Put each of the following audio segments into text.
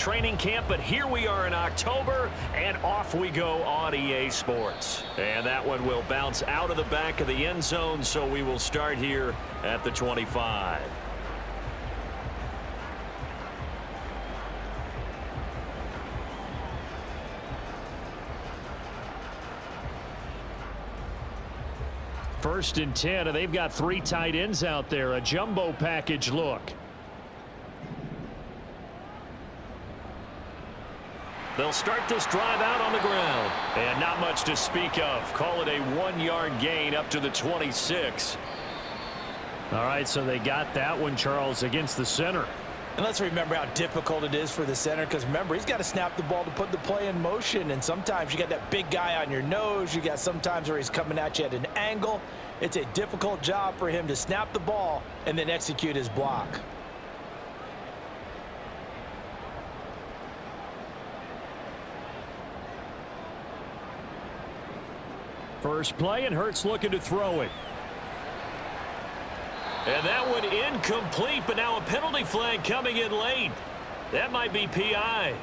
Training camp, but here we are in October, and off we go on EA Sports. And that one will bounce out of the back of the end zone, so we will start here at the 25. First and 10, and they've got 3 tight ends out there. A jumbo package look. They'll start this drive out on the ground. And not much to speak of. Call it a 1-yard gain up to the 26. All right, so they got that one, Charles, against the center. And let's remember how difficult it is for the center, because remember, he's got to snap the ball to put the play in motion, and sometimes you got that big guy on your nose. You got sometimes where he's coming at you at an angle. It's a difficult job for him to snap the ball and then execute his block. First play, and Hurts looking to throw it. And that one incomplete, but now a penalty flag coming in late. That might be PI.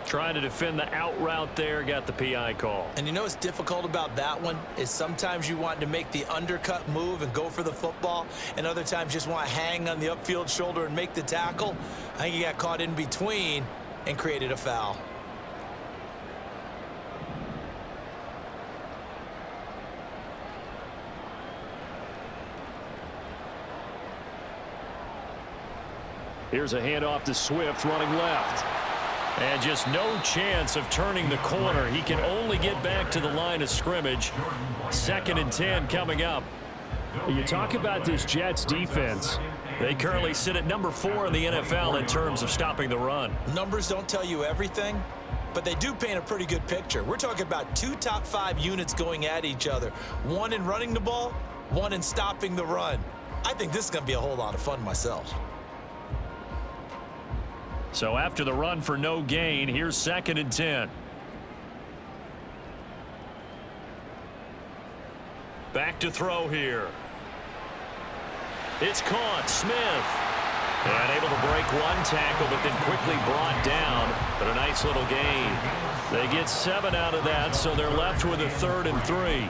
Trying to defend the out route there, got the PI call. And you know what's difficult about that one is sometimes you want to make the undercut move and go for the football, and other times you just want to hang on the upfield shoulder and make the tackle. I think he got caught in between and created a foul. Here's a handoff to Swift running left. And just no chance of turning the corner. He can only get back to the line of scrimmage. 2nd and 10 coming up. You talk about this Jets defense. They currently sit at number 4 in the NFL in terms of stopping the run. Numbers don't tell you everything, but they do paint a pretty good picture. We're talking about 2 top 5 units going at each other. 1 in running the ball, 1 in stopping the run. I think this is going to be a whole lot of fun myself. So after the run for no gain, here's 2nd and 10. Back to throw here. It's caught. Smith. And able to break 1 tackle, but then quickly brought down. But a nice little gain. They get 7 out of that, so they're left with a 3rd and 3.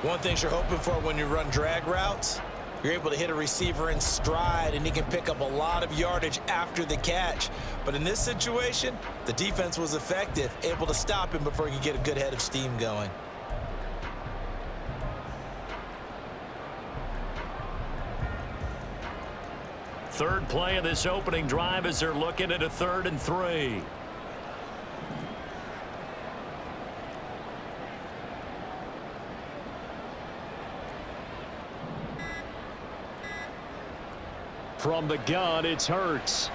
One thing you're hoping for when you run drag routes, you're able to hit a receiver in stride, and he can pick up a lot of yardage after the catch. But in this situation, the defense was effective, able to stop him before he could get a good head of steam going. Third play of this opening drive as they're looking at a 3rd and 3. From the gun, it's Hurts.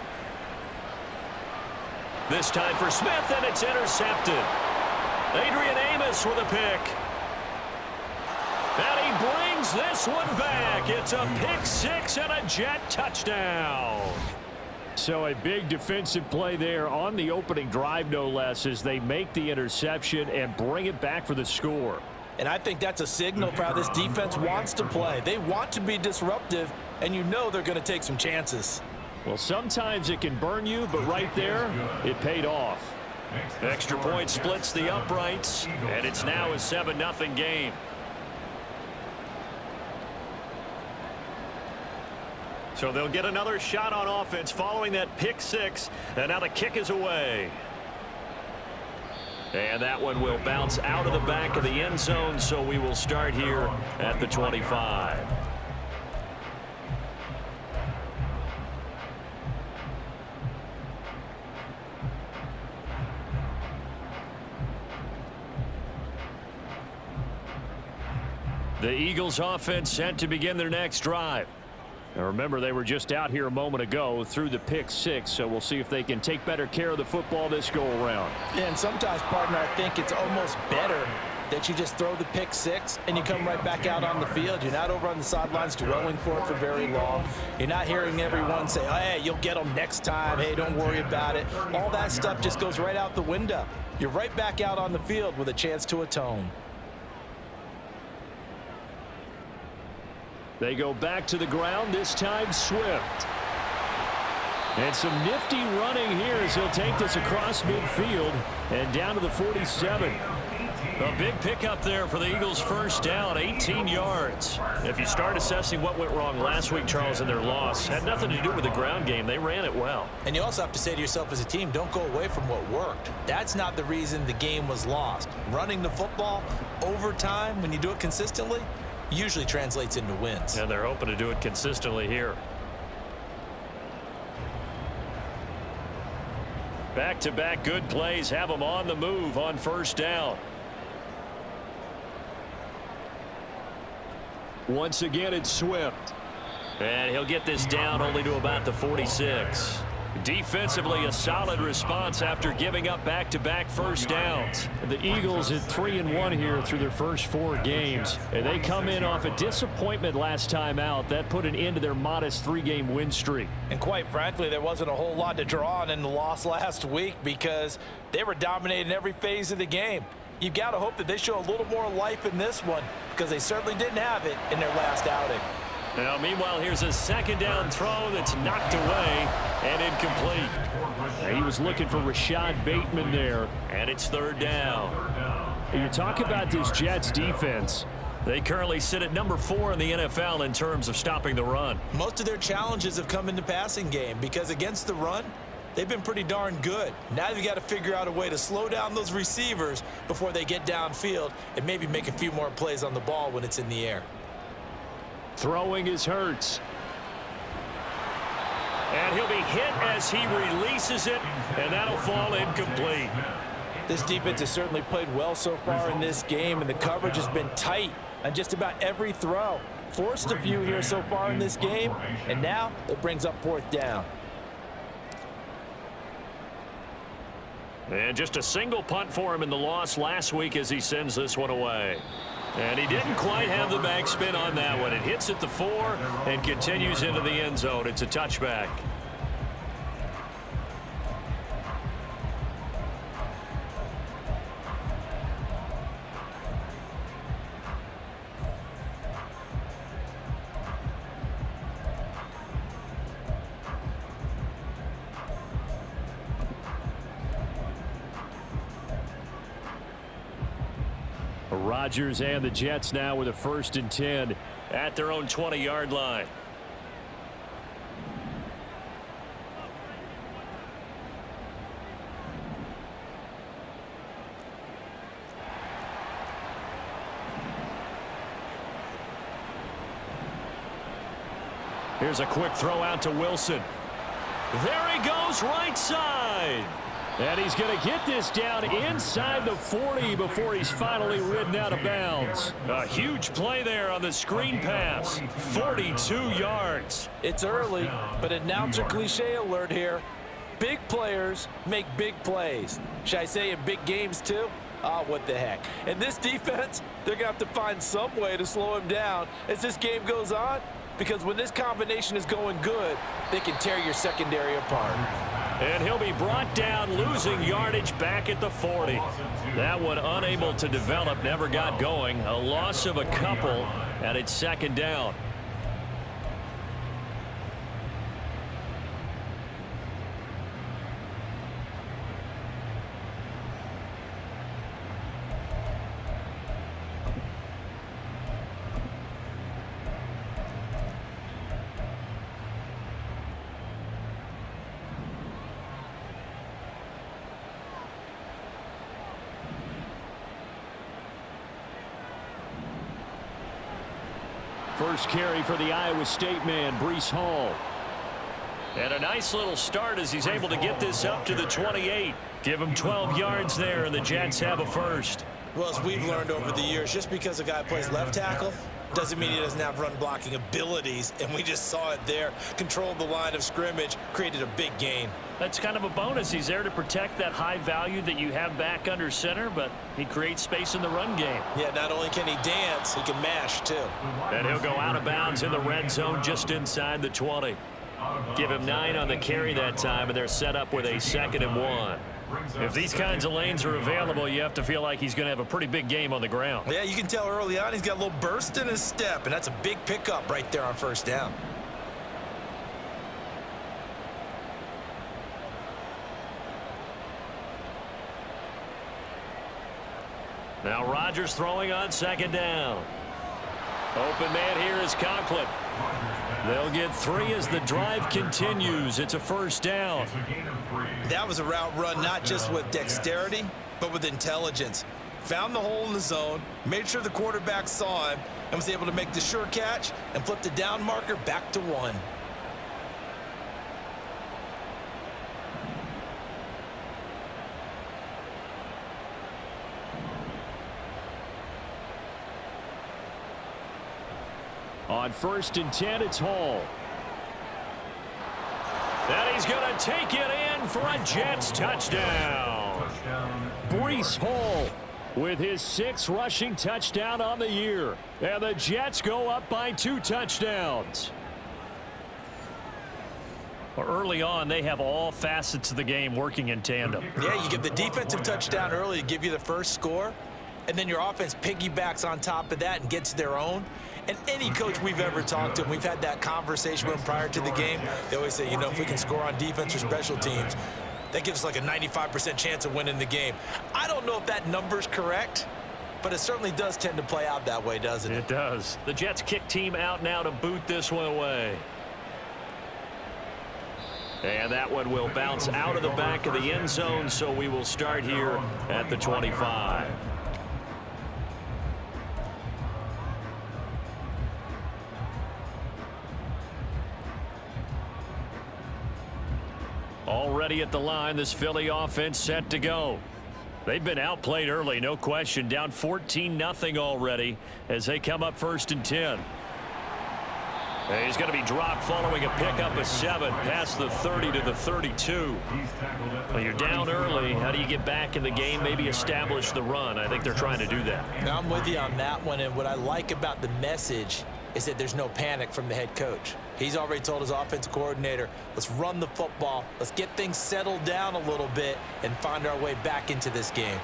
This time for Smith, and it's intercepted. Adrian Amos with a pick. And he brings this one back. It's a pick 6 and a Jet touchdown. So a big defensive play there on the opening drive, no less, as they make the interception and bring it back for the score. And I think that's a signal for how this defense wants to play. They want to be disruptive, and you know they're going to take some chances. Well, sometimes it can burn you, but right there, it paid off. Extra point splits the uprights, and it's now a 7-0 game. So they'll get another shot on offense following that pick 6, and now the kick is away. And that one will bounce out of the back of the end zone, so we will start here at the 25. The Eagles offense set to begin their next drive. Now remember, they were just out here a moment ago through the pick 6, so we'll see if they can take better care of the football this go-around. Yeah, and sometimes, partner, I think it's almost better that you just throw the pick 6 and you come right back out on the field. You're not over on the sidelines dwelling for it for very long. You're not hearing everyone say, oh, hey, you'll get them next time. Hey, don't worry about it. All that stuff just goes right out the window. You're right back out on the field with a chance to atone. They go back to the ground, this time Swift. And some nifty running here as he'll take this across midfield and down to the 47. A big pickup there for the Eagles' first down, 18 yards. If you start assessing what went wrong last week, Charles, in their loss, had nothing to do with the ground game. They ran it well. And you also have to say to yourself as a team, don't go away from what worked. That's not the reason the game was lost. Running the football over time, when you do it consistently, usually translates into wins. And they're hoping to do it consistently here. Back-to-back good plays have them on the move on first down. Once again, it's Swift. And he'll get this down only to about the 46. Defensively, a solid response after giving up back-to-back first downs. The Eagles at 3-1 here through their first 4 games. And they come in off a disappointment last time out. That put an end to their modest 3-game win streak. And quite frankly, there wasn't a whole lot to draw on in the loss last week because they were dominating every phase of the game. You've got to hope that they show a little more life in this one because they certainly didn't have it in their last outing. Now, meanwhile, here's a second down throw that's knocked away and incomplete. He was looking for Rashad Bateman there, and it's third down. You talk about this Jets defense. They currently sit at number 4 in the NFL in terms of stopping the run. Most of their challenges have come in the passing game because against the run, they've been pretty darn good. Now you've got to figure out a way to slow down those receivers before they get downfield and maybe make a few more plays on the ball when it's in the air. Throwing is Hurts. And he'll be hit as he releases it, and that'll fall incomplete. This defense has certainly played well so far in this game, and the coverage has been tight on just about every throw. Forced a few here so far in this game, and now it brings up fourth down. And just a single punt for him in the loss last week as he sends this one away. And he didn't quite have the backspin on that one. It hits at the 4 and continues into the end zone. It's a touchback. Rodgers and the Jets now with a 1st and 10 at their own 20-yard line. Here's a quick throw out to Wilson. There he goes, right side. And he's going to get this down inside the 40 before he's finally ridden out of bounds. A huge play there on the screen pass. 42 yards. It's early, but announcer cliche alert here. Big players make big plays. Should I say in big games too? Oh, what the heck. And this defense, they're going to have to find some way to slow him down as this game goes on. Because when this combination is going good, they can tear your secondary apart. And he'll be brought down, losing yardage back at the 40. That one unable to develop, never got going. A loss of a couple, and it's second down. First carry for the Iowa State man, Breece Hall. And a nice little start as he's able to get this up to the 28. Give him 12 yards there, and the Jets have a first. Well, as we've learned over the years, just because a guy plays left tackle doesn't mean he doesn't have run blocking abilities, and we just saw it there. Controlled the line of scrimmage, created a big gain. That's kind of a bonus. He's there to protect that high value that you have back under center, but he creates space in the run game. Yeah, not only can he dance, he can mash too. And he'll go out of bounds in the red zone just inside the 20. Give him 9 on the carry that time, and they're set up with a 2nd and 1. If these kinds of lanes are available, you have to feel like he's going to have a pretty big game on the ground. Yeah, you can tell early on he's got a little burst in his step, and that's a big pickup right there on first down. Now Rodgers throwing on second down. Open man here is Conklin. They'll get 3 as the drive continues. It's a first down. That was a route run not just with dexterity, but with intelligence. Found the hole in the zone, made sure the quarterback saw him, and was able to make the sure catch and flip the down marker back to 1. On 1st and 10, it's Hall. And he's going to take it in for a Jets touchdown. Breece Hall with his 6th rushing touchdown on the year. And the Jets go up by 2 touchdowns. Early on, they have all facets of the game working in tandem. Yeah, you get the defensive touchdown early to give you the first score, and then your offense piggybacks on top of that and gets their own. And any coach we've ever talked to, and we've had that conversation with them prior to the game, they always say, you know, if we can score on defense or special teams, that gives us like a 95% chance of winning the game. I don't know if that number's correct, but it certainly does tend to play out that way, doesn't it? It does. The Jets kick team out now to boot this one away. And that one will bounce out of the back of the end zone, so we will start here at the 25. Already at the line, this Philly offense set to go. They've been outplayed early, no question. Down 14-0 already as they come up 1st and 10. And he's going to be dropped following a pickup of 7 past the 30 to the 32. Well, you're down early. How do you get back in the game, maybe establish the run? I think they're trying to do that. Now, I'm with you on that one, and what I like about the message is that there's no panic from the head coach. He's already told his offensive coordinator, let's run the football, let's get things settled down a little bit and find our way back into this game.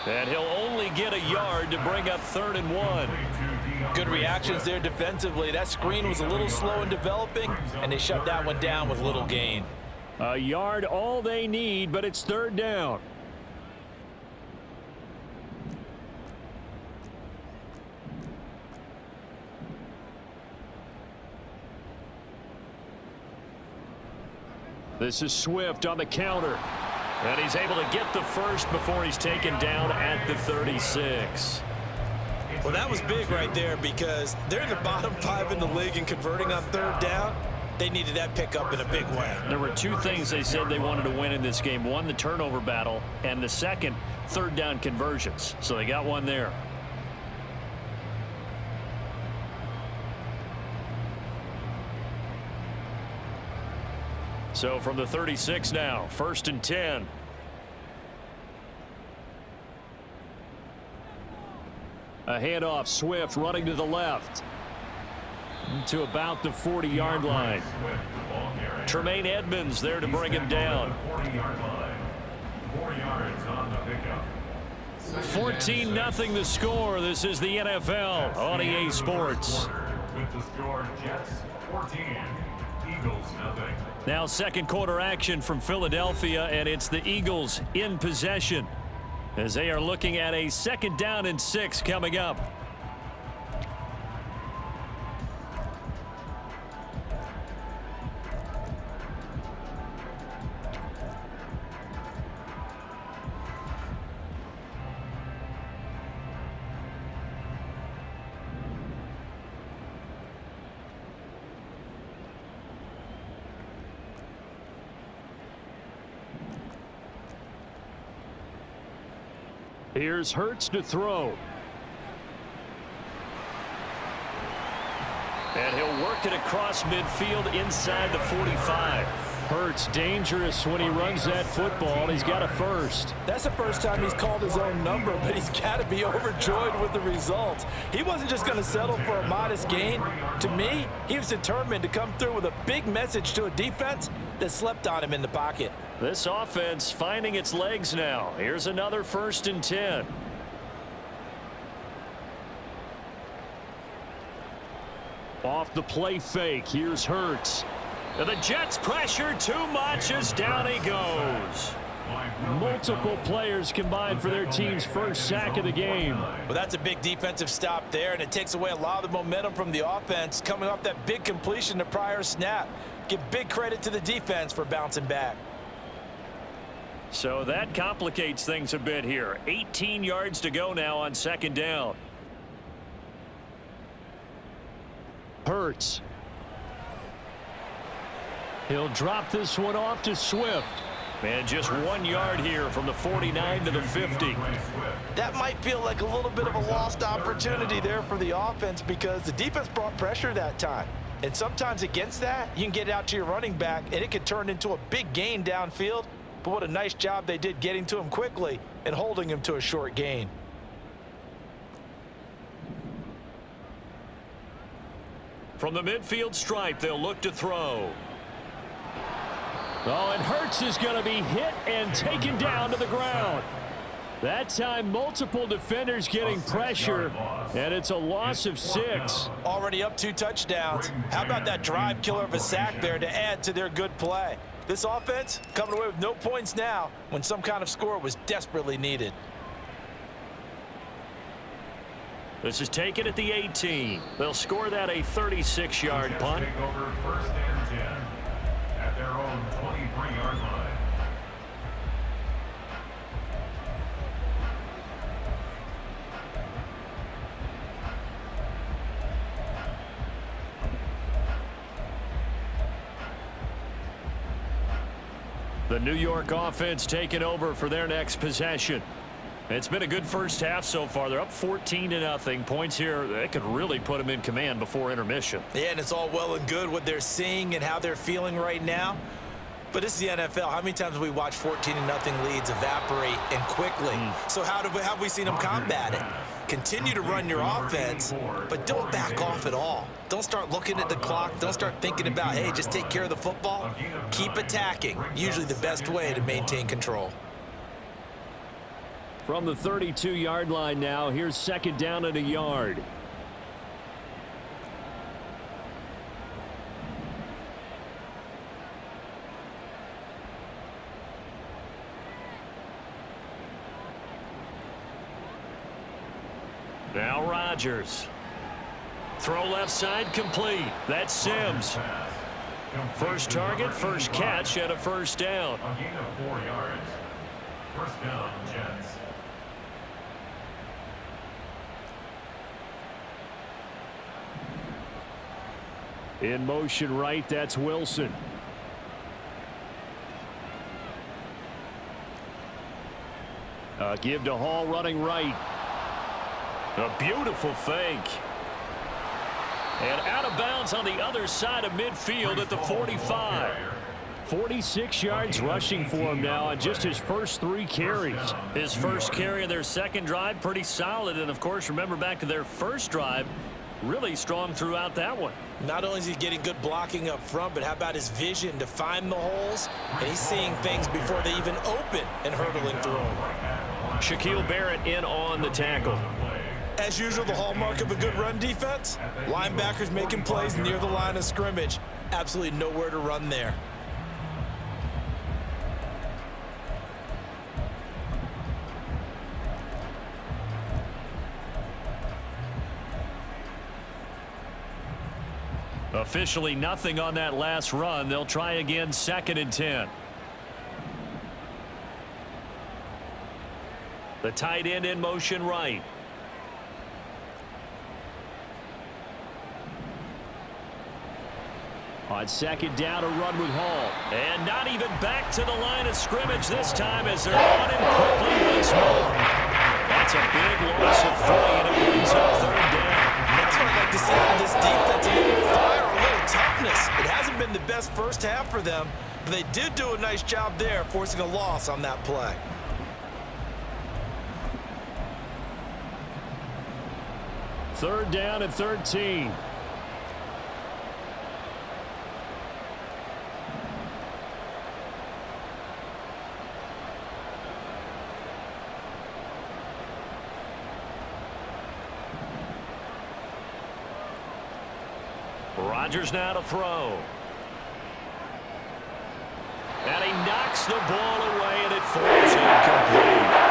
And he'll only get a yard to bring up 3rd and 1. Good reactions there defensively. That screen was a little slow in developing, and they shut that one down with little gain. A yard all they need, but it's 3rd down. This is Swift on the counter. And he's able to get the first before he's taken down at the 36. Well, that was big right there because they're in the bottom 5 in the league and converting on 3rd down. They needed that pickup in a big way. There were 2 things they said they wanted to win in this game. One, the turnover battle, and the second, 3rd down conversions. So they got one there. So from the 36 now, 1st and 10. A handoff, Swift running to the left. To about the 40-yard line. Tremaine Edmonds there to bring him down. 14-0 the score. This is the NFL on EA Sports. With the score, Jets 14, Eagles nothing. Now 2nd quarter action from Philadelphia, and it's the Eagles in possession as they are looking at a 2nd down and 6 coming up. Here's Hurts to throw. And he'll work it across midfield inside the 45. Hurts dangerous when he runs that football. He's got a first. That's the first time he's called his own number, but he's got to be overjoyed with the results. He wasn't just going to settle for a modest gain. To me, he was determined to come through with a big message to a defense that slept on him in the pocket. This offense finding its legs now. Here's another 1st and 10. Off the play fake. Here's Hurts. And the Jets pressure too much as down he goes. Multiple players combined for their team's first sack of the game. Well, that's a big defensive stop there, and it takes away a lot of the momentum from the offense coming off that big completion the prior snap. Give big credit to the defense for bouncing back. So that complicates things a bit here. 18 yards to go now on second down. Hurts. He'll drop this one off to Swift. And just 1 yard here from the 49 to the 50. That might feel like a little bit of a lost opportunity there for the offense because the defense brought pressure that time. And sometimes against that, you can get it out to your running back, and it could turn into a big gain downfield. But what a nice job they did getting to him quickly and holding him to a short gain. From the midfield stripe, they'll look to throw. Oh, and Hurts is going to be hit and taken down to the ground. That time, multiple defenders getting pressure, and it's a loss of 6. Already up 2 touchdowns. How about that drive killer of a sack there to add to their good play? This offense coming away with no points now when some kind of score was desperately needed. This is taken at the 18. They'll score that a 36-yard punt. Take over first and 10 at their own 23-yard line. The New York offense taking over for their next possession. It's been a good first half so far. They're up 14-0. Points here, they could really put them in command before intermission. Yeah, and it's all well and good what they're seeing and how they're feeling right now. But this is the NFL. How many times have we watched 14-0 leads evaporate and quickly? So have we seen them combat it? Continue to run your offense, but don't back off at all. Don't start looking at the clock. Don't start thinking about, hey, just take care of the football. Keep attacking. Usually the best way to maintain control. From the 32-yard line now, here's second down and a yard. Now Rodgers. Throw left side complete. That's Sims. First target, first catch, and a first down. A gain of 4 yards. First down, Jets. In motion right, that's Wilson. Give to Hall running right. A beautiful fake. And out of bounds on the other side of midfield at the 45. 46 yards rushing for him now on just his first 3 carries. His first carry of their second drive, pretty solid. And, of course, remember back to their first drive, really strong throughout that one. Not only is he getting good blocking up front, but how about his vision to find the holes? And he's seeing things before they even open and hurtling through them. Shaquille Barrett in on the tackle. As usual, the hallmark of a good run defense, linebackers making plays near the line of scrimmage. Absolutely nowhere to run there. Officially nothing on that last run. They'll try again, second and 10. The tight end in motion right. On second down, a run with Hall. And not even back to the line of scrimmage this time as they're on him quickly once more. That's a big loss of 3, and it brings up third down. That's what I'd like to see out of this defense. A little fire, a little toughness. It hasn't been the best first half for them, but they did do a nice job there, forcing a loss on that play. Third down and 13. Rodgers now to throw. And he knocks the ball away, and it falls incomplete.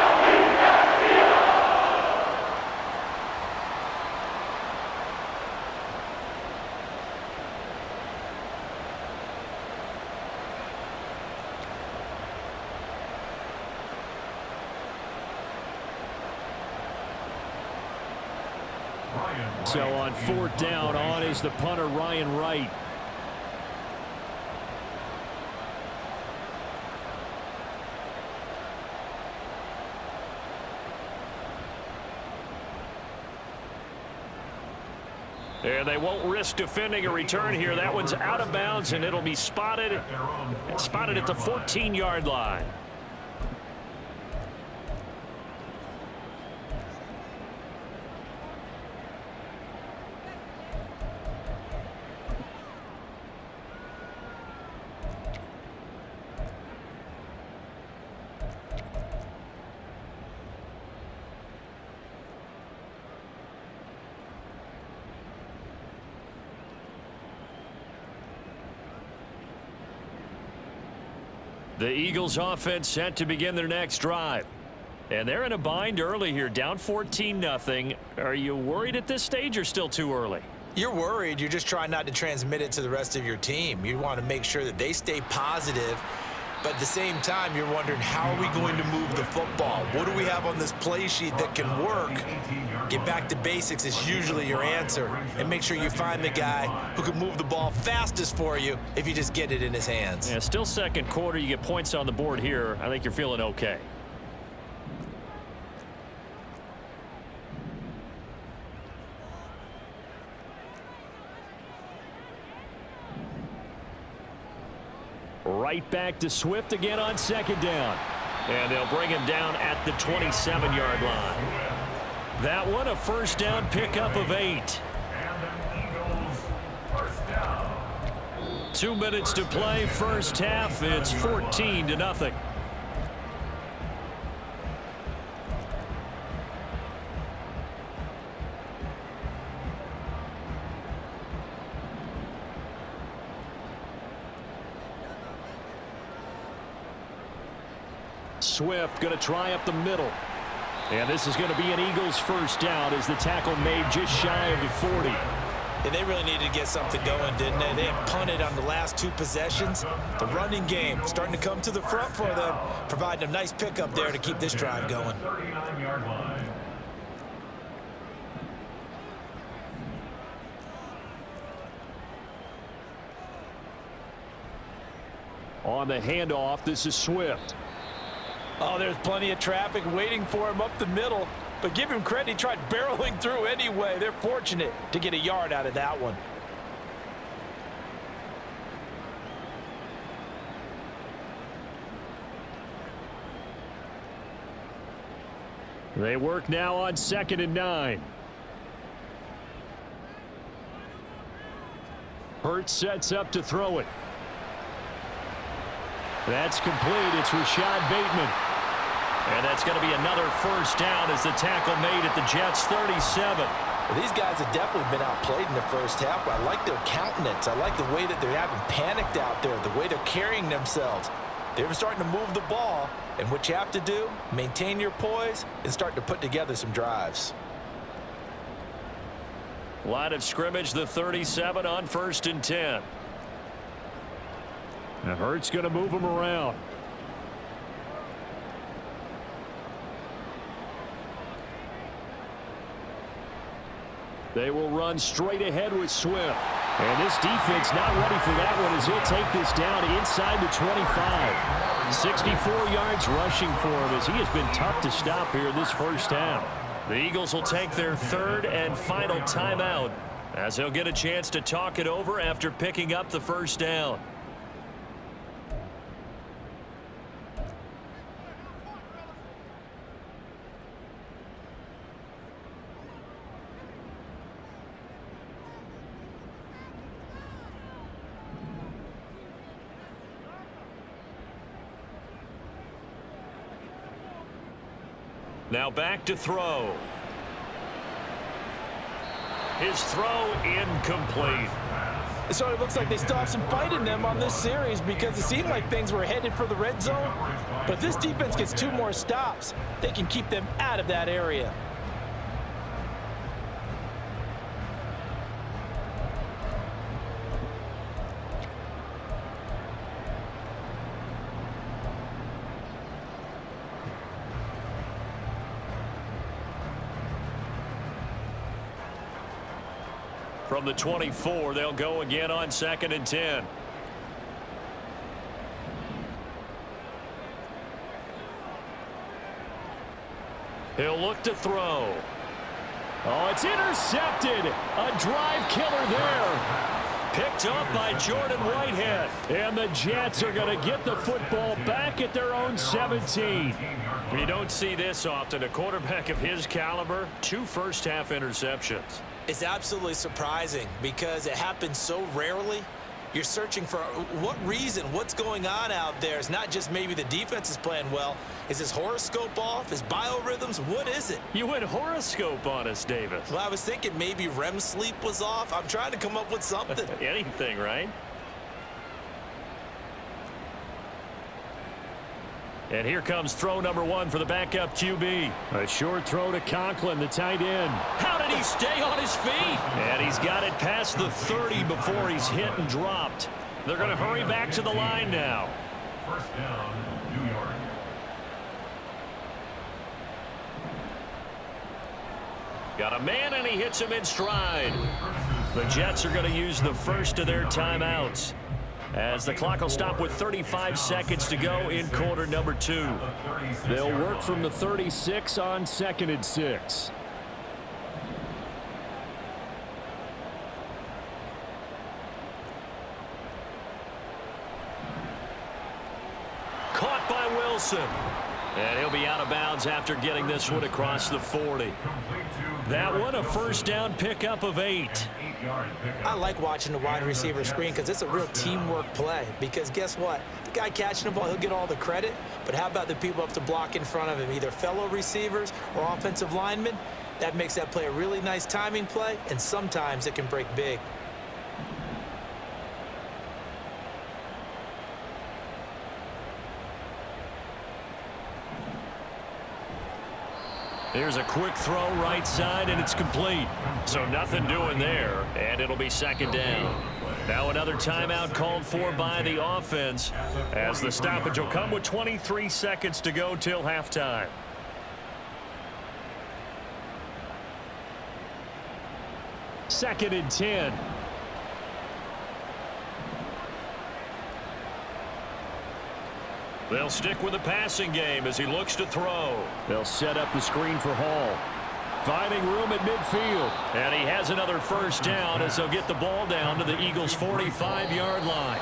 So on 4th down, on is the punter, Ryan Wright. And they won't risk defending a return here. That one's out of bounds, and it'll be spotted at the 14-yard line. The Eagles offense set to begin their next drive. And they're in a bind early here, down 14-0. Are you worried at this stage or still too early? You're worried. You're just trying not to transmit it to the rest of your team. You want to make sure that they stay positive. But at the same time, you're wondering, how are we going to move the football? What do we have on this play sheet that can work? Get back to basics is usually your answer. And make sure you find the guy who can move the ball fastest for you if you just get it in his hands. Yeah, still second quarter. You get points on the board here. I think you're feeling okay. Right back to Swift again on 2nd down. And they'll bring him down at the 27-yard line. That one a 1st down pickup of 8. And the Eagles first down. 2 minutes to play, first half. It's 14-0. Swift going to try up the middle. And this is going to be an Eagles first down as the tackle made just shy of the 40. And they really needed to get something going, didn't they? They had punted on the last 2 possessions. The running game starting to come to the front for them, providing a nice pickup there to keep this drive going. 39-yard line. On the handoff, this is Swift. Oh, there's plenty of traffic waiting for him up the middle. But give him credit, he tried barreling through anyway. They're fortunate to get a yard out of that one. They work now on 2nd and 9. Hurts sets up to throw it. That's complete. It's Rashad Bateman. And that's going to be another first down as the tackle made at the Jets' 37. Well, these guys have definitely been outplayed in the first half. I like their countenance. I like the way that they're having panicked out there, the way they're carrying themselves. They're starting to move the ball. And what you have to do, maintain your poise and start to put together some drives. Line of scrimmage, the 37 on 1st and 10. Now Hurts going to move him around. They will run straight ahead with Swift. And this defense not ready for that one as he'll take this down inside the 25. 64 yards rushing for him as he has been tough to stop here this first half. The Eagles will take their 3rd and final timeout as they'll get a chance to talk it over after picking up the first down. Now back to throw. His throw incomplete. It sort of looks like they still have some fight in them on this series because it seemed like things were headed for the red zone. But if this defense gets 2 more stops, they can keep them out of that area. From the 24, they'll go again on 2nd and 10. He'll look to throw. Oh, it's intercepted. A drive killer there. Picked up by Jordan Whitehead. And the Jets are going to get the football back at their own 17. You don't see this often. A quarterback of his caliber, 2 first-half interceptions. It's absolutely surprising because it happens so rarely. You're searching for what reason, what's going on out there. It's not just maybe the defense is playing well. Is his horoscope off? His biorhythms? What is it? You went horoscope on us, Davis. Well, I was thinking maybe REM sleep was off. I'm trying to come up with something. Anything, right? And here comes throw number 1 for the backup QB. A short throw to Conklin, the tight end. How did he stay on his feet? And he's got it past the 30 before he's hit and dropped. They're going to hurry back to the line now. First down, New York. Got a man, and he hits him in stride. The Jets are going to use the first of their timeouts, as the clock will stop with 35 seconds to go in quarter number 2. They'll work from the 36 on 2nd and 6. Caught by Wilson. And he'll be out of bounds after getting this one across the 40. That one a first down pickup of 8. I like watching the wide receiver screen because it's a real teamwork play. Because guess what? The guy catching the ball, he'll get all the credit. But how about the people up to block in front of him, either fellow receivers or offensive linemen? That makes that play a really nice timing play, and sometimes it can break big. Here's a quick throw right side, and it's complete. So nothing doing there, and it'll be 2nd down. Now another timeout called for by the offense, as the stoppage will come with 23 seconds to go till halftime. Second and 10. They'll stick with the passing game as he looks to throw. They'll set up the screen for Hall. Finding room at midfield. And he has another first down as they'll get the ball down to the Eagles' 45-yard line.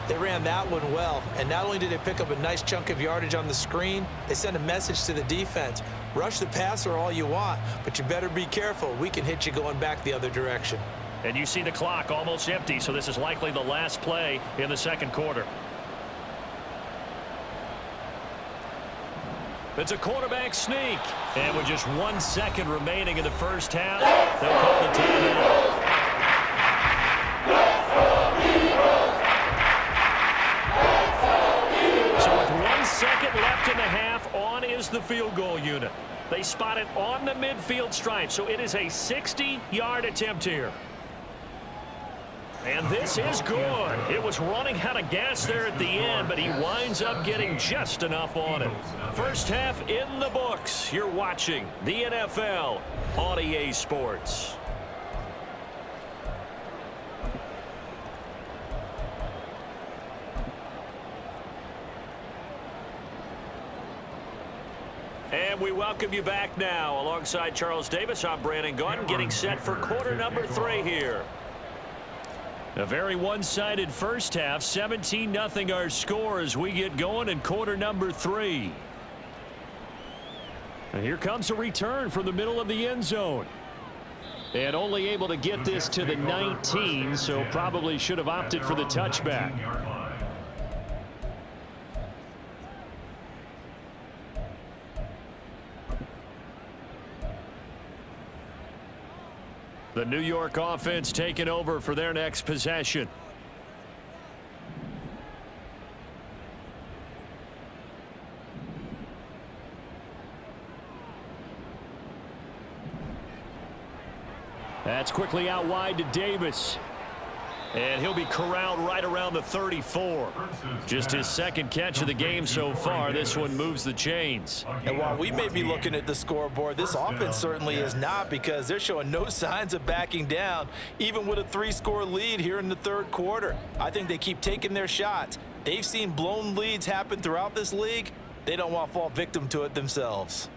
They ran that one well, and not only did they pick up a nice chunk of yardage on the screen, they sent a message to the defense. Rush the passer all you want, but you better be careful. We can hit you going back the other direction. And you see the clock almost empty, so this is likely the last play in the second quarter. It's a quarterback sneak. And with just 1 second remaining in the first half, they'll call the timeout. So with 1 second left in the half, on is the field goal unit. They spot it on the midfield stripe, so it is a 60-yard attempt here. And this is good. It was running out of gas there at the end, but he winds up getting just enough on it. First half in the books. You're watching the NFL on EA Sports. And we welcome you back now. Alongside Charles Davis, I'm Brandon Gaudin, getting set for quarter number 3 here. A very one-sided first half, 17-0 our score as we get going in quarter number 3. And here comes a return from the middle of the end zone. And only able to get this to the 19, so probably should have opted for the touchback. The New York offense taking over for their next possession. That's quickly out wide to Davis. And he'll be corralled right around the 34. Just his second catch of the game so far. This one moves the chains. And while we may be looking at the scoreboard, this offense certainly is not, because they're showing no signs of backing down, even with a 3-score lead here in the third quarter. I think they keep taking their shots. They've seen blown leads happen throughout this league. They don't want to fall victim to it themselves.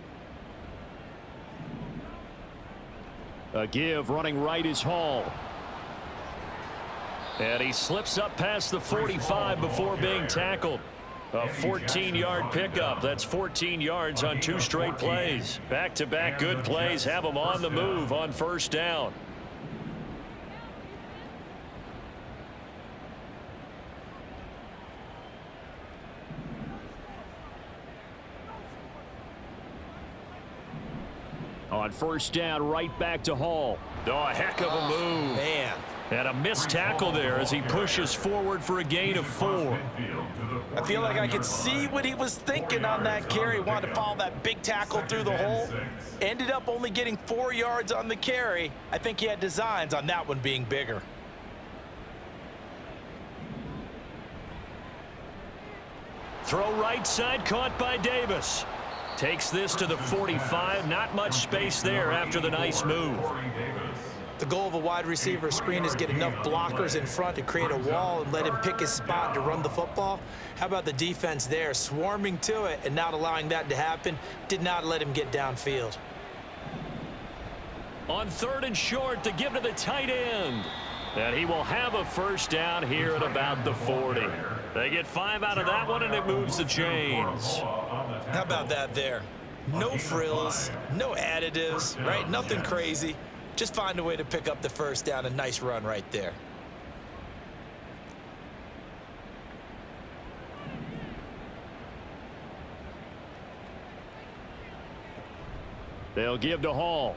A give running right is Hall. And he slips up past the 45 before being tackled. A 14-yard pickup. That's 14 yards on 2 straight plays. Back-to-back good plays have him on the move on first down. On first down, right back to Hall. Oh, a heck of a move. Man. And a missed tackle there as he pushes forward for a gain of 4. I feel like I could see what he was thinking on that carry. Wanted to follow that big tackle through the hole. Ended up only getting 4 yards on the carry. I think he had designs on that one being bigger. Throw right side, caught by Davis. Takes this to the 45. Not much space there after the nice move. The goal of a wide receiver screen is get enough blockers in front to create a wall and let him pick his spot to run the football. How about the defense there, swarming to it and not allowing that to happen? Did not let him get downfield. On 3rd and short to give to the tight end. And he will have a first down here at about the 40. They get 5 out of that one, and it moves the chains. How about that there? No frills, no additives, right? Nothing crazy. Just find a way to pick up the first down. A nice run right there. They'll give to Hall.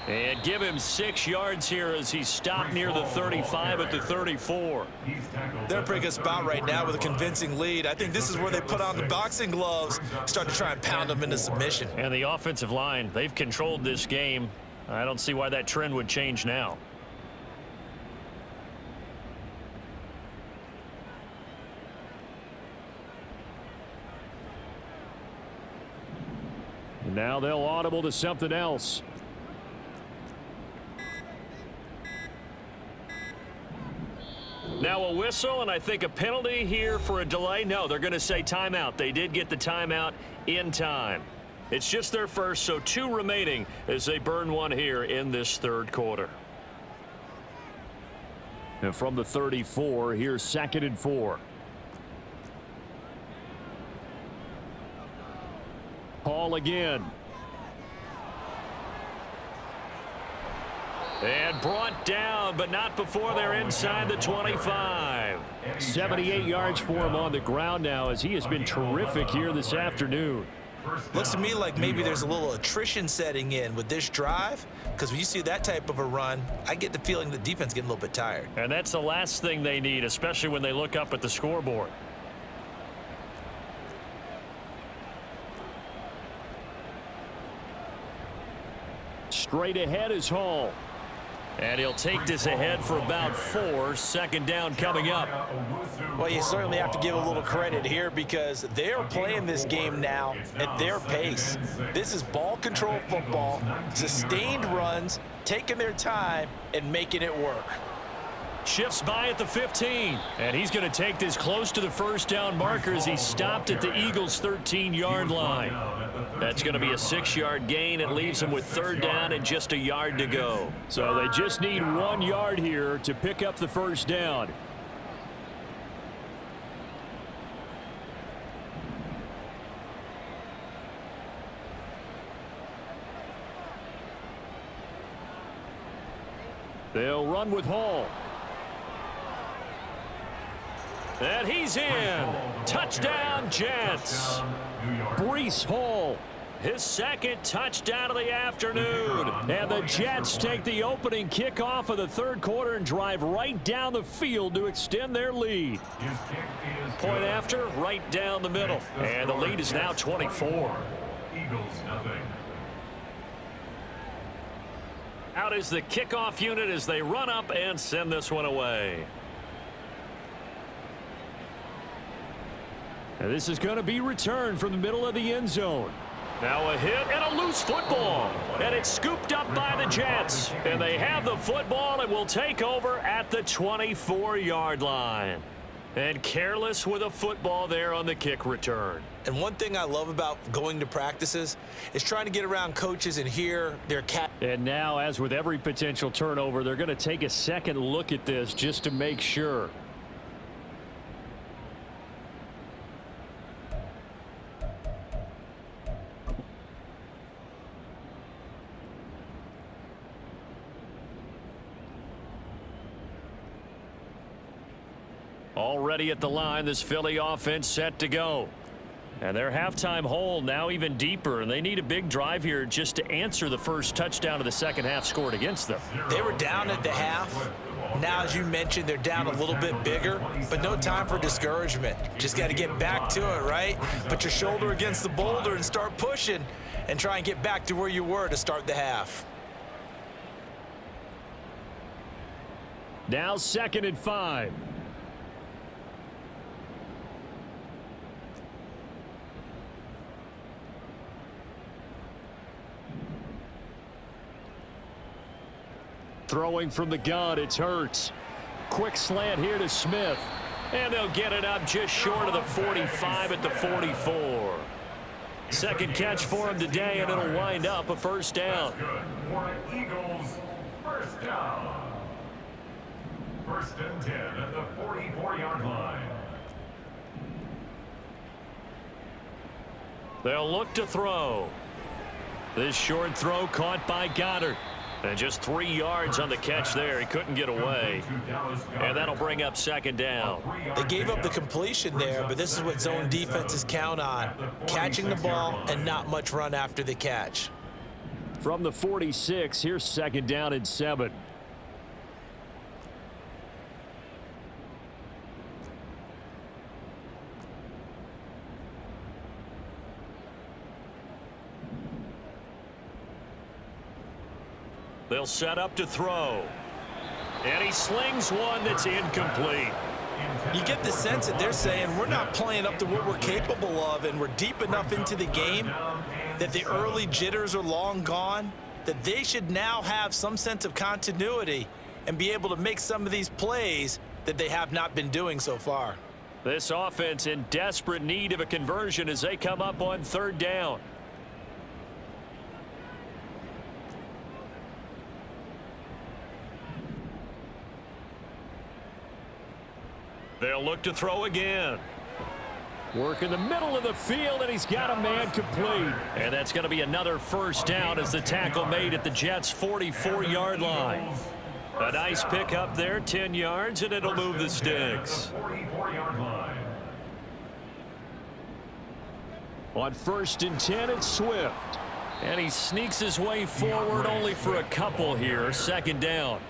And give him 6 yards here as he stopped near the 35 at the 34. They're in a pretty good spot right now with a convincing lead. I think this is where they put on the boxing gloves, start to try and pound them into submission. And the offensive line, they've controlled this game. I don't see why that trend would change now. And now they'll audible to something else. Now a whistle, and I think a penalty here for a delay. No, they're going to say timeout. They did get the timeout in time. It's just their first, so 2 remaining as they burn one here in this third quarter. And from the 34, here's 2nd and 4. Hall again. And brought down, but not before they're inside the 25. 78 yards for him on the ground now, as he has been terrific here this afternoon. Looks to me like maybe there's a little attrition setting in with this drive, because when you see that type of a run, I get the feeling the defense getting a little bit tired. And that's the last thing they need, especially when they look up at the scoreboard. Straight ahead is Hall. And he'll take this ahead for about 4. 2nd down coming up. Well, you certainly have to give a little credit here, because they're playing this game now at their pace. This is ball control football, sustained runs, taking their time and making it work. Shifts by at the 15. And he's going to take this close to the first down marker as he stopped at the Eagles' 13-yard line. That's going to be a 6-yard gain. It leaves him with 3rd down and just a yard to go. So they just need 1 yard here to pick up the first down. They'll run with Hall. And he's in. Touchdown, Jets. Breece Hall His second touchdown of the afternoon. And the Jets take the opening kickoff of the third quarter and drive right down the field to extend their lead. Point after, right down the middle. And the lead is now 24. Eagles nothing. Out is the kickoff unit as they run up and send this one away. And this is going to be returned from the middle of the end zone. Now a hit and a loose football. And it's scooped up by the Jets. And they have the football and will take over at the 24-yard line. And careless with a football there on the kick return. And one thing I love about going to practices is trying to get around coaches and hear their cat. And now, as with every potential turnover, they're going to take a second look at this just to make sure. Already at the line, this Philly offense set to go. And their halftime hole now even deeper, and they need a big drive here just to answer the first touchdown of the second half scored against them. They were down at the half. Now, as you mentioned, they're down a little bit bigger, but no time for discouragement. Just got to get back to it, right? Put your shoulder against the boulder and start pushing and try and get back to where you were to start the half. Now 2nd and 5. Throwing from the gun, it's Hurts. Quick slant here to Smith. And they'll get it up just short of the 45 at the 44. Second catch for him today, and it'll wind up a first down. Good for Eagles. First down. 1st and 10 at the 44-yard line. They'll look to throw. This short throw caught by Goddard. And just 3 yards on the catch there. He couldn't get away. And that'll bring up 2nd down. They gave up the completion there, but this is what zone defenses count on. Catching the ball and not much run after the catch. From the 46, here's 2nd down and 7. They'll set up to throw. And he slings one that's incomplete. You get the sense that they're saying we're not playing up to what we're capable of, and we're deep enough into the game that the early jitters are long gone, that they should now have some sense of continuity and be able to make some of these plays that they have not been doing so far. This offense in desperate need of a conversion as they come up on 3rd down. They'll look to throw again. Work in the middle of the field, and he's got a man complete. And that's going to be another first down as the tackle made at the Jets' 44-yard line. A nice pickup there, 10 yards, and it'll move the sticks. 44-yard line. On 1st and 10, it's Swift. And he sneaks his way forward only for a couple here. 2nd down.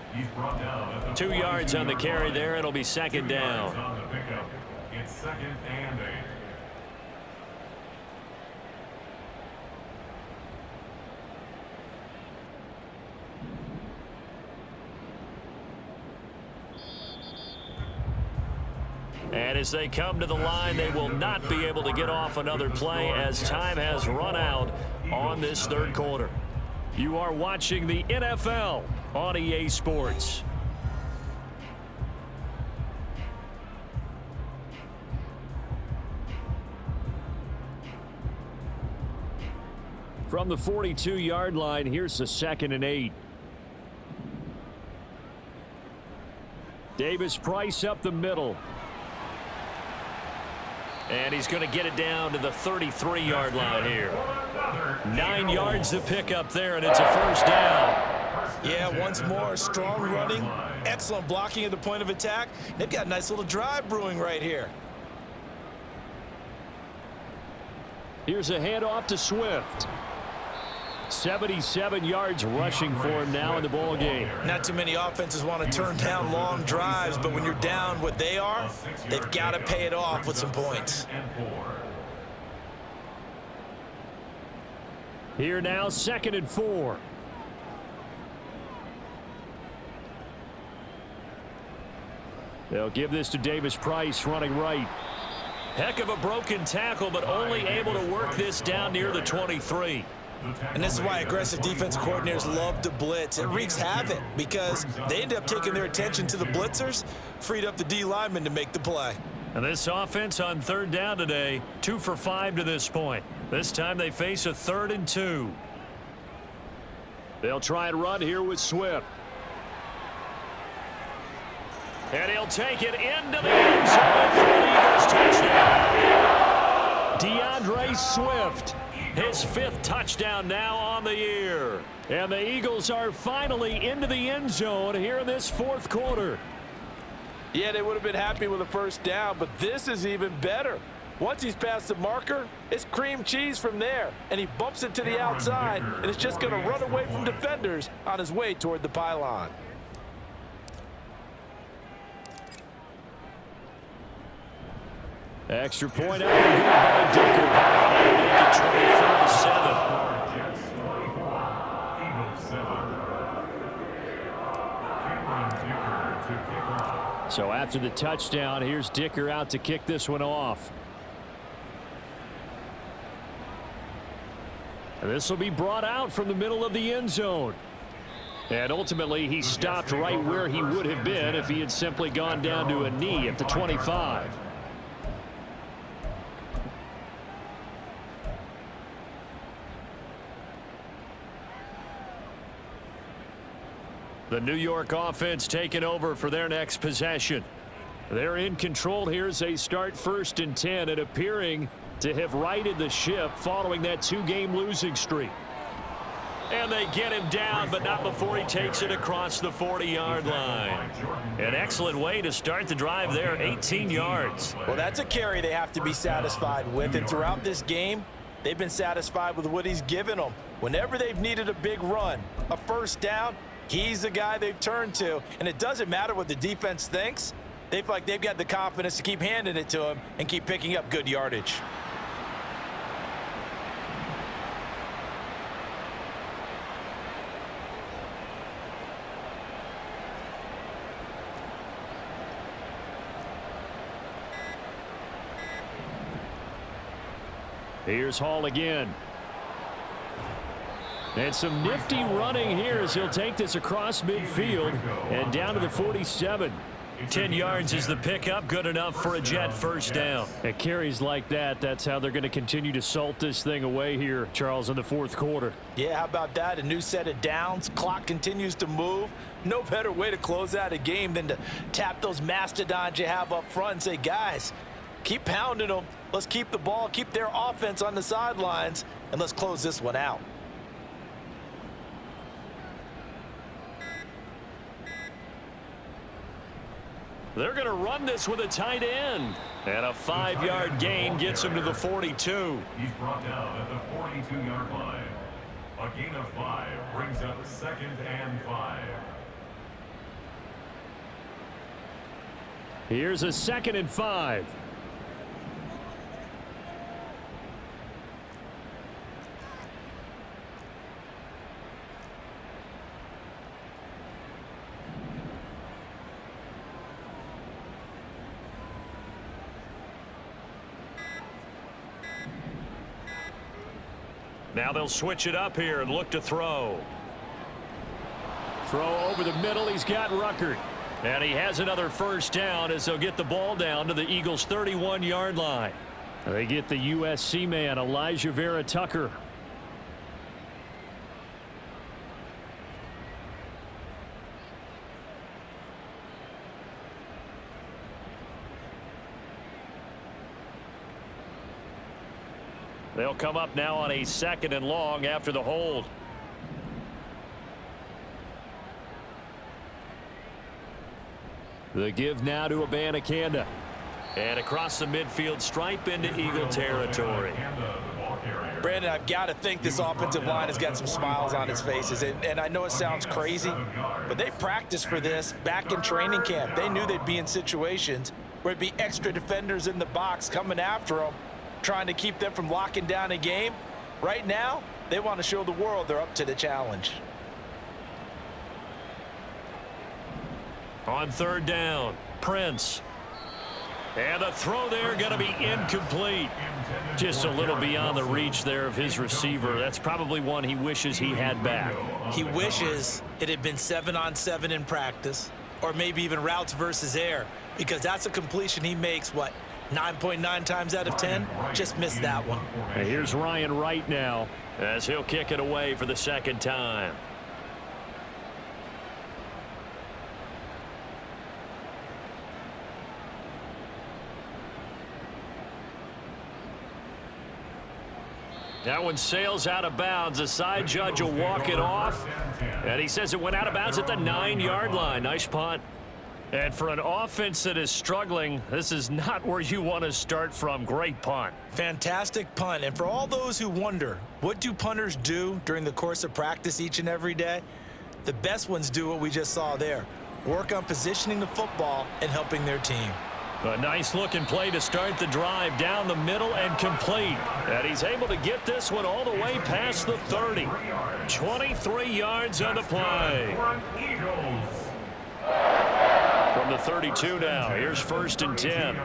2 yards on the carry there. It'll be 2nd down. It's 2nd and 8. And as they come to the line, they will not be able to get off another play as time has run out on this 3rd quarter. You are watching the NFL on EA Sports. From the 42-yard line, here's the 2nd and 8. Davis-Price up the middle. And he's going to get it down to the 33-yard line here. 9 yards to pick up there, and it's a first down. Yeah, once more, strong running, excellent blocking at the point of attack. They've got a nice little drive brewing right here. Here's a handoff to Swift. 77 yards rushing for him now in the ball game. Not too many offenses want to turn down long drives, but when you're down what they are, they've got to pay it off with some points. Here now, 2nd and 4. They'll give this to Davis Price running right. Heck of a broken tackle, but only able to work this down near the 23. And this is why aggressive defensive coordinators love to blitz. It wreaks havoc because they end up taking their attention to the blitzers, freed up the D lineman to make the play. And this offense on 3rd down today, 2 for 5 to this point. This time they face a 3rd and 2. They'll try and run here with Swift. And he'll take it into the end zone for the Eagles touchdown. DeAndre Swift, his 5th touchdown now on the year. And the Eagles are finally into the end zone here in this 4th quarter. Yeah, they would have been happy with a 1st down, but this is even better. Once he's past the marker, it's cream cheese from there, and he bumps it to the outside, and it's just going to run away from defenders on his way toward the pylon. Extra point up and good by Dicker. Make it 24-7. So after the touchdown, here's Dicker out to kick this one off. And this will be brought out from the middle of the end zone. And ultimately, he stopped right where he would have been if he had simply gone down to a knee at the 25. The New York offense taking over for their next possession. They're in control here as they start 1st and 10 and appearing to have righted the ship following that 2-game losing streak. And they get him down, but not before he takes it across the 40-yard line. An excellent way to start the drive there, 18 yards. Well, that's a carry they have to be satisfied with, and throughout this game, they've been satisfied with what he's given them. Whenever they've needed a big run, a 1st down, he's the guy they've turned to, and it doesn't matter what the defense thinks. They feel like they've got the confidence to keep handing it to him and keep picking up good yardage. Here's Hall again. And some nifty running here as he'll take this across midfield and down to the 47. 10 yards is the pickup, good enough for a Jet 1st down. At carries like that, that's how they're going to continue to salt this thing away here, Charles, in the 4th quarter. Yeah, how about that? A new set of downs. Clock continues to move. No better way to close out a game than to tap those mastodons you have up front and say, guys, keep pounding them. Let's keep the ball, keep their offense on the sidelines, and let's close this one out. They're going to run this with a tight end. And a 5-yard gain gets him to the 42. He's brought down at the 42-yard line. A gain of 5 brings up 2nd and 5. Here's a 2nd and 5. Now they'll switch it up here and look to throw. Throw over the middle. He's got Ruckert. And he has another 1st down as they'll get the ball down to the Eagles' 31-yard line. They get the USC man, Elijah Vera Tucker. They'll come up now on a 2nd and long after the hold. The give now to Abanikanda. And across the midfield stripe into Eagle territory. Brandon, I've got to think this offensive line has got some smiles on its faces. And I know it sounds crazy, but they practiced for this back in training camp. They knew they'd be in situations where it'd be extra defenders in the box coming after them, trying to keep them from locking down a game. Right now, they want to show the world they're up to the challenge. On third down, Prince. And the throw there going to be incomplete. Just a little beyond the reach there of his receiver. That's probably one he wishes he had back. He wishes it had been 7-on-7 in practice, or maybe even routes versus air, because that's a completion he makes, what, 9.9 times out of 10? Just missed that one. And here's Ryan Wright now as he'll kick it away for the second time. That one sails out of bounds. The side judge will walk it off. And he says it went out of bounds at the 9-yard line. Nice punt. And for an offense that is struggling, this is not where you want to start from. Great punt. Fantastic punt. And for all those who wonder, what do punters do during the course of practice each and every day? The best ones do what we just saw there. Work on positioning the football and helping their team. A nice looking play to start the drive down the middle and complete. And he's able to get this one all the way past the 30. 23 yards on the play. From the 32 now, here's 1st and 10.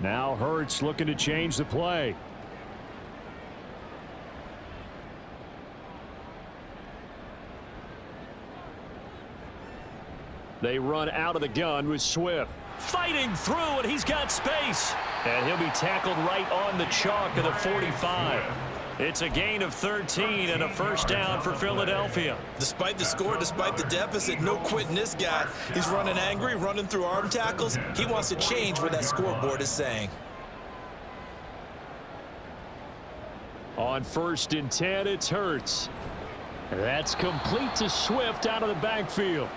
Now Hurts looking to change the play. They run out of the gun with Swift. Fighting through, and he's got space. And he'll be tackled right on the chalk of the 45. It's a gain of 13 and a first down for Philadelphia. Despite the score, despite the deficit, no quitting this guy. He's running angry, running through arm tackles. He wants to change what that scoreboard is saying. On 1st and 10, it's Hurts. That's complete to Swift out of the backfield.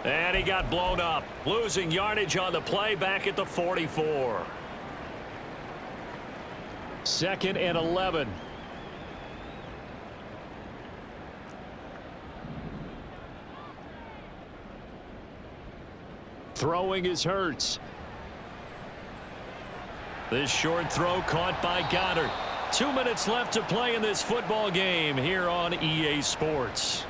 And he got blown up, losing yardage on the play back at the 44. 2nd and 11. Throwing is Hurts. This short throw caught by Goddard. 2 minutes left to play in this football game here on EA Sports.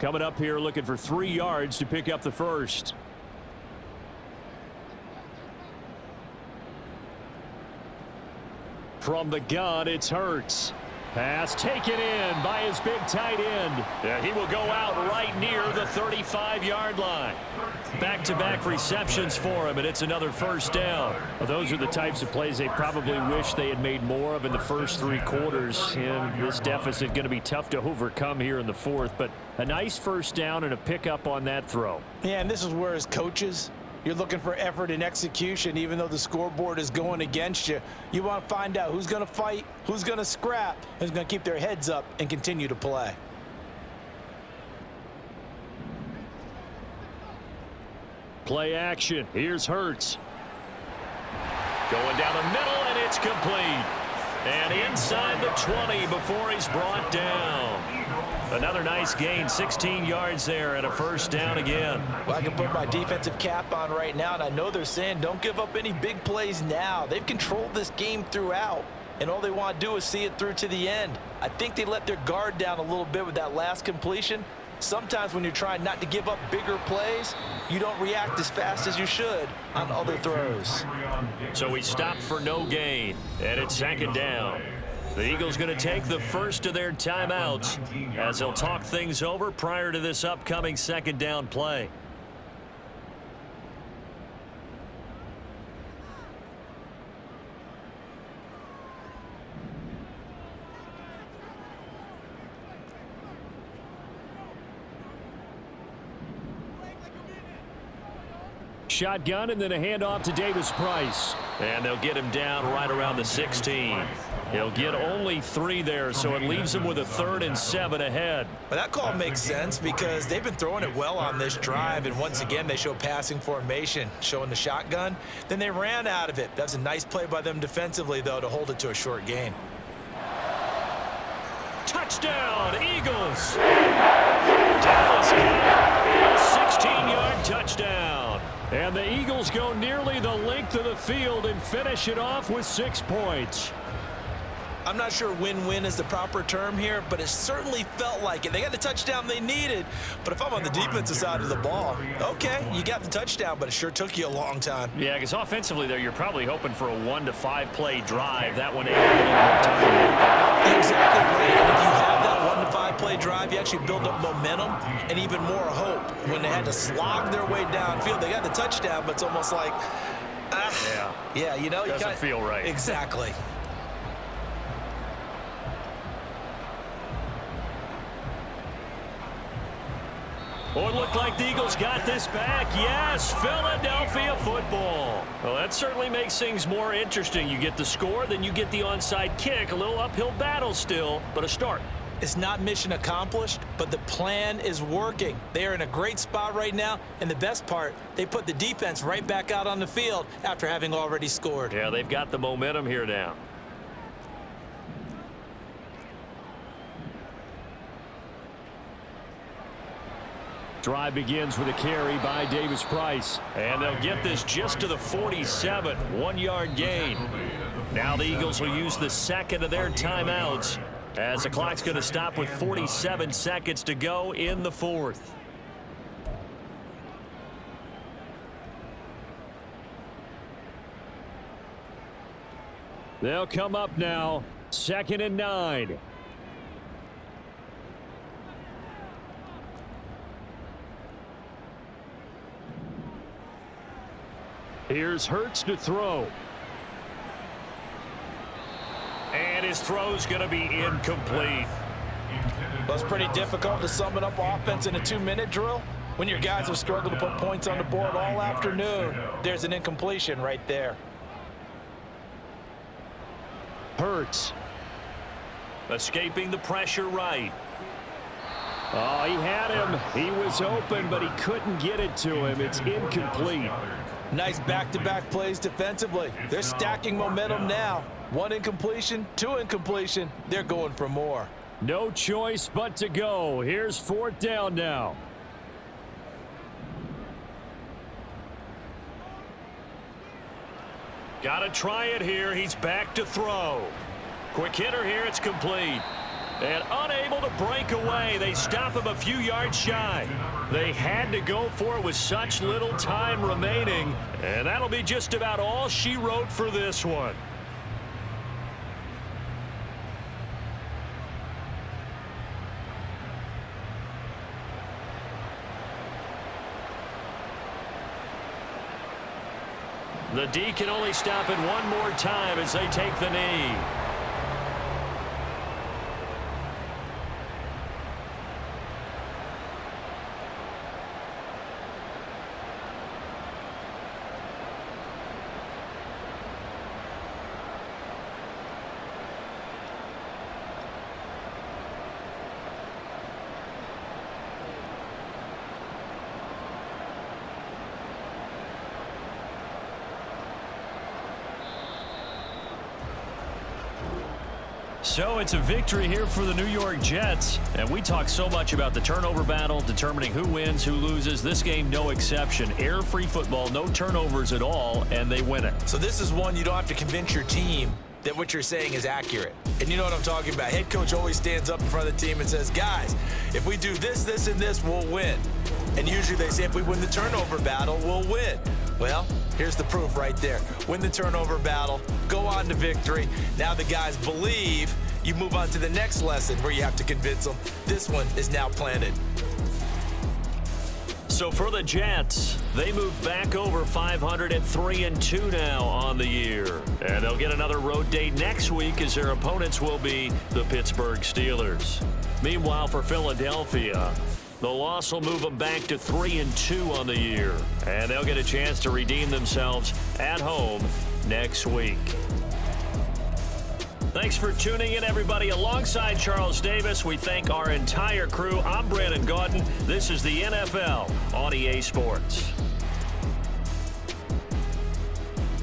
Coming up here looking for 3 yards to pick up the first. From the gun, it's Hurts. Pass taken in by his big tight end. Yeah, he will go out right near the 35-yard line. Back-to-back receptions for him, and it's another first down. Well, those are the types of plays they probably wish they had made more of in the first 3 quarters. And this deficit going to be tough to overcome here in the 4th. But a nice first down and a pickup on that throw. Yeah, and this is where as coaches, you're looking for effort and execution. Even though the scoreboard is going against you, you want to find out who's going to fight, who's going to scrap, who's going to keep their heads up and continue to play. Play action. Here's Hurts. Going down the middle, and it's complete. And inside the 20 before he's brought down. Another nice gain, 16 yards there and a first down again. Well, I can put my defensive cap on right now, and I know they're saying don't give up any big plays now. They've controlled this game throughout, and all they want to do is see it through to the end. I think they let their guard down a little bit with that last completion. Sometimes when you're trying not to give up bigger plays, you don't react as fast as you should on other throws. So he stopped for no gain, and it's 2nd down. The Eagles going to take the first of their timeouts as they'll talk things over prior to this upcoming 2nd down play. Shotgun and then a handoff to Davis-Price. And they'll get him down right around the 16. He'll get only 3 there, so it leaves him with a 3rd and 7 ahead. But that call makes sense because they've been throwing it well on this drive, and once again they show passing formation, showing the shotgun. Then they ran out of it. That's a nice play by them defensively, though, to hold it to a short gain. Touchdown, Eagles! Dallas got a 16-yard touchdown. And the Eagles go nearly the length of the field and finish it off with 6 points. I'm not sure win-win is the proper term here, but it certainly felt like it. They got the touchdown they needed, but if I'm on the defensive side of the ball, okay, you got the touchdown, but it sure took you a long time. Yeah, because offensively there, you're probably hoping for a 1 to 5 play drive. That one ate a little more time. Exactly right, and if you have that 1 to 5 play drive, you actually build up momentum and even more hope. When they had to slog their way downfield, they got the touchdown, but it's almost like, yeah, you know, doesn't feel right. Exactly. Oh, it looked like the Eagles got this back. Yes, Philadelphia football. Well, that certainly makes things more interesting. You get the score, then you get the onside kick. A little uphill battle still, but a start. It's not mission accomplished, but the plan is working. They are in a great spot right now, and the best part, they put the defense right back out on the field after having already scored. Yeah, they've got the momentum here now. Drive begins with a carry by Davis-Price. And they'll get this just to the 47. 1-yard gain. Now the Eagles will use the second of their timeouts as the clock's going to stop with 47 seconds to go in the 4th. They'll come up now. 2nd and 9. Here's Hurts to throw. And his throw's going to be incomplete. Well, it's pretty difficult to sum it up offense in a 2-minute drill. When your guys have struggled to put points on the board all afternoon, there's an incompletion right there. Hurts. Escaping the pressure right. Oh, he had him. He was open, but he couldn't get it to him. It's incomplete. Nice back-to-back plays defensively. They're stacking momentum now. 1 incompletion, 2 incompletion. They're going for more. No choice but to go. Here's 4th down now. Got to try it here. He's back to throw. Quick hitter here. It's complete. And unable to break away. They stop him a few yards shy. They had to go for it with such little time remaining. And that'll be just about all she wrote for this one. The D can only stop it one more time as they take the knee. So it's a victory here for the New York Jets. And we talk so much about the turnover battle, determining who wins, who loses. This game, no exception. Error-free football, no turnovers at all, and they win it. So this is one you don't have to convince your team that what you're saying is accurate. And you know what I'm talking about. Head coach always stands up in front of the team and says, guys, if we do this, this, and this, we'll win. And usually they say if we win the turnover battle, we'll win. Well, here's the proof right there. Win the turnover battle, go on to victory. Now the guys believe. You move on to the next lesson where you have to convince them. This one is now planted. So for the Jets, they move back over 500 at 3-2 now on the year. And they'll get another road date next week as their opponents will be the Pittsburgh Steelers. Meanwhile, for Philadelphia, The loss will move them back to 3-2 on the year. And they'll get a chance to redeem themselves at home next week. Thanks for tuning in, everybody. Alongside Charles Davis, we thank our entire crew. I'm Brandon Gaudin. This is the NFL on EA Sports.